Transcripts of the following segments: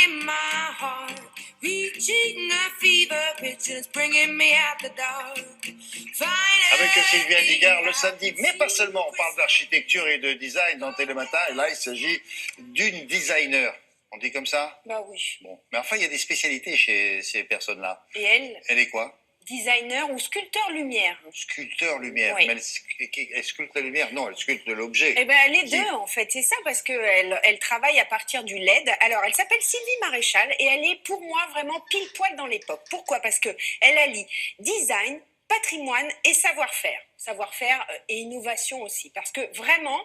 in my heart, reaching a fever pitch, it's bringing me out the dark. Avec Sylvia Digard le samedi, mais pas seulement. On parle d'architecture et de design dans Télématin, et là il s'agit d'une designer. On dit comme ça? Bah oui. Bon, mais enfin il y a des spécialités chez ces personnes-là. Et elle? Elle est quoi? Designer ou sculpteur lumière. Sculpteur lumière. Oui. Mais elle sculpte la lumière? Non, elle sculpte de l'objet. Eh ben les deux en fait, c'est ça parce que elle travaille à partir du LED. Alors elle s'appelle Sylvie Maréchal et elle est pour moi vraiment pile poil dans l'époque. Pourquoi? Parce que elle allie design, patrimoine et savoir-faire. Savoir-faire et innovation aussi. Parce que vraiment,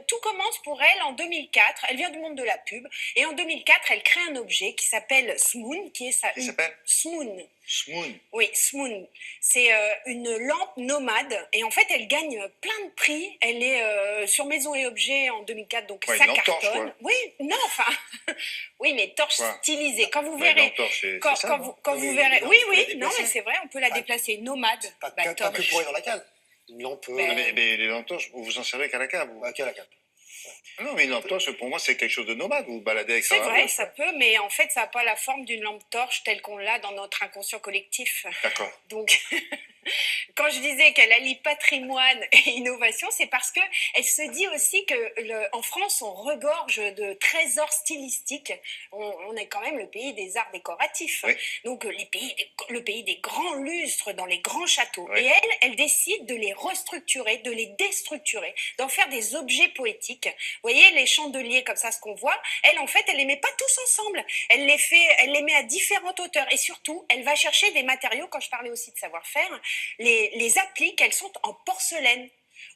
tout commence pour elle en 2004. Elle vient du monde de la pub. Et en 2004, elle crée un objet qui s'appelle Smoon, qui est sa... Qui s'appelle Smoon. Smoon. Oui, Smoon. C'est une lampe nomade. Et en fait, elle gagne plein de prix. Elle est sur Maison et Objets en 2004, donc Ouais, ça une lampe torche, cartonne. quoi. Oui, non, enfin... oui, mais torche Quoi stylisée. Quand vous Ouais, verrez... une lampe torche, c'est Quand, ça, quand non vous, quand Mais vous verrez... non, Oui, tu peux la oui, non, déplacer. mais c'est vrai, on peut la Pas- déplacer. Nomade. Pas Bah, que torche. pour aller dans la cave. Une lampe Ben, Mais les lampes torches, vous vous en servez qu'à la cave. Vous. qu'à la cave. Non, mais une lampe torche, pour moi, c'est quelque chose de nomade. Vous vous baladez avec ça. c'est dans la vrai, bouche. ça peut, mais en fait, ça n'a pas la forme d'une lampe torche telle qu'on l'a dans notre inconscient collectif. D'accord. Donc, quand je disais qu'elle allie patrimoine et innovation, c'est parce que elle se dit aussi que en France, on regorge de trésors stylistiques. On est quand même le pays des arts décoratifs. Oui. Donc, le pays des grands lustres dans les grands châteaux. Oui. Et elle décide de les restructurer, de les déstructurer, d'en faire des objets poétiques. Vous voyez, les chandeliers comme ça, ce qu'on voit, elle, en fait, elle les met pas tous ensemble. Elle les met à différentes hauteurs. Et surtout, elle va chercher des matériaux, quand je parlais aussi de savoir-faire, les appliques, elles sont en porcelaine.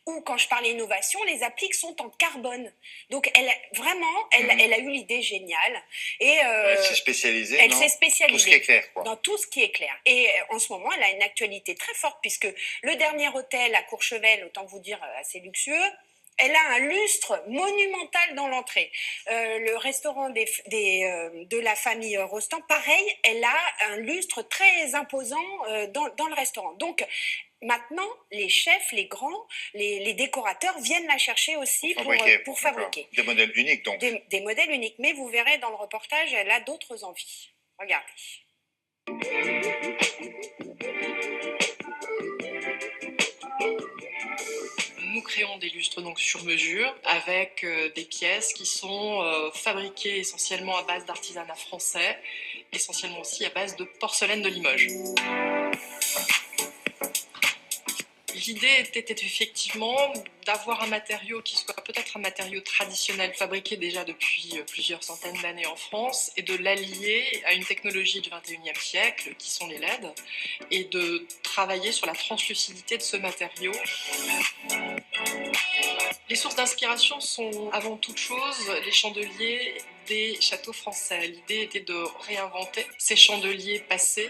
Ou quand je parlais innovation, les appliques sont en carbone. Donc, elle a eu l'idée géniale. Et, Elle s'est spécialisée elle dans s'est spécialisée tout ce qui est clair, quoi. dans tout ce qui est clair. Et en ce moment, elle a une actualité très forte, puisque le dernier hôtel à Courchevel, autant vous dire assez luxueux, elle a un lustre monumental dans l'entrée. Le restaurant de la famille Rostand, pareil, elle a un lustre très imposant dans le restaurant. Donc, maintenant, les chefs, les grands, les décorateurs viennent la chercher aussi pour fabriquer. D'accord. Des modèles uniques, donc. Des modèles uniques. Mais vous verrez dans le reportage, elle a d'autres envies. Regardez. Nous créons des lustres donc sur mesure avec des pièces qui sont fabriquées essentiellement à base d'artisanat français, essentiellement aussi à base de porcelaine de Limoges. L'idée était effectivement d'avoir un matériau qui soit peut-être un matériau traditionnel fabriqué déjà depuis plusieurs centaines d'années en France et de l'allier à une technologie du 21e siècle qui sont les LED et de travailler sur la translucidité de ce matériau. Les sources d'inspiration sont avant toute chose les chandeliers des châteaux français. L'idée était de réinventer ces chandeliers passés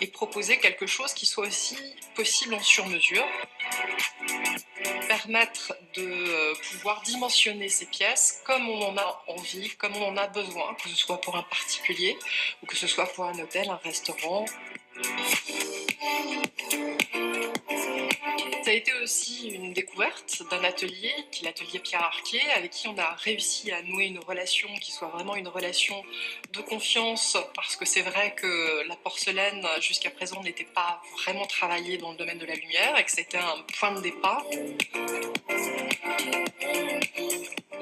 et proposer quelque chose qui soit aussi possible en sur-mesure. Permettre de pouvoir dimensionner ces pièces comme on en a envie, comme on en a besoin, que ce soit pour un particulier ou que ce soit pour un hôtel, un restaurant. Ça a été aussi une découverte d'un atelier, qui est l'atelier Pierre Arquier, avec qui on a réussi à nouer une relation qui soit vraiment une relation de confiance, parce que c'est vrai que la porcelaine, jusqu'à présent, n'était pas vraiment travaillée dans le domaine de la lumière, et que c'était un point de départ.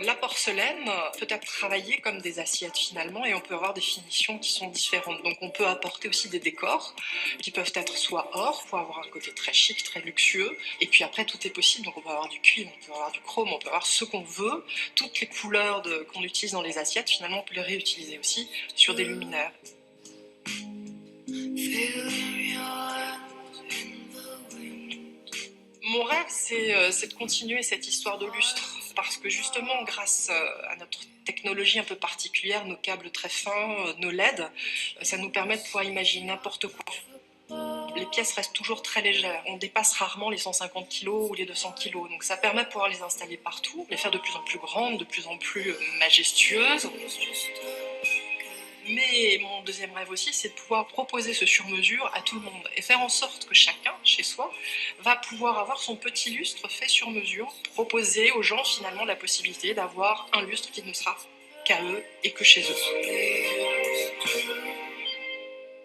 La porcelaine peut être travaillée comme des assiettes finalement et on peut avoir des finitions qui sont différentes. Donc on peut apporter aussi des décors qui peuvent être soit or pour avoir un côté très chic, très luxueux. Et puis après tout est possible. Donc on peut avoir du cuivre, on peut avoir du chrome, on peut avoir ce qu'on veut. Toutes les couleurs qu'on utilise dans les assiettes finalement on peut les réutiliser aussi sur des luminaires. Mon rêve c'est de continuer cette histoire de lustre. Parce que justement, grâce à notre technologie un peu particulière, nos câbles très fins, nos LED, ça nous permet de pouvoir imaginer n'importe quoi. Les pièces restent toujours très légères. On dépasse rarement les 150 kg ou les 200 kg. Donc ça permet de pouvoir les installer partout, les faire de plus en plus grandes, de plus en plus majestueuses. Mais mon deuxième rêve aussi, c'est de pouvoir proposer ce sur-mesure à tout le monde et faire en sorte que chacun, chez soi, va pouvoir avoir son petit lustre fait sur mesure, proposer aux gens finalement la possibilité d'avoir un lustre qui ne sera qu'à eux et que chez eux.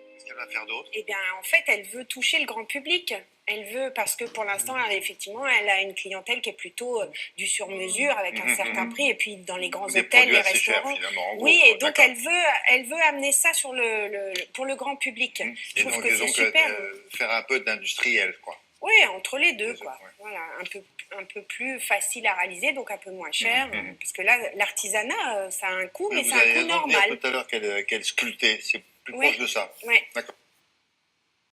Qu'est-ce qu'elle va faire d'autre? Eh bien, en fait, elle veut toucher le grand public. Elle veut, parce que pour l'instant, effectivement, elle a une clientèle qui est plutôt du sur-mesure avec un certain prix. Et puis, dans les grands Des hôtels, produits les assez chers, restaurants. finalement, en gros, Oui, quoi. et donc D'accord. elle veut amener ça pour le grand public. Je Et trouve donc, que c'est super. faire un peu d'industriel, quoi. Oui, entre les deux, quoi. Ouais. Voilà, un peu plus facile à réaliser, donc un peu moins cher. Parce que là, l'artisanat, ça a un coût, mais Vous c'est un avez coût raison de dire normal. tout à l'heure qu'elle sculptait. C'est plus Ouais. proche de ça. Ouais. D'accord.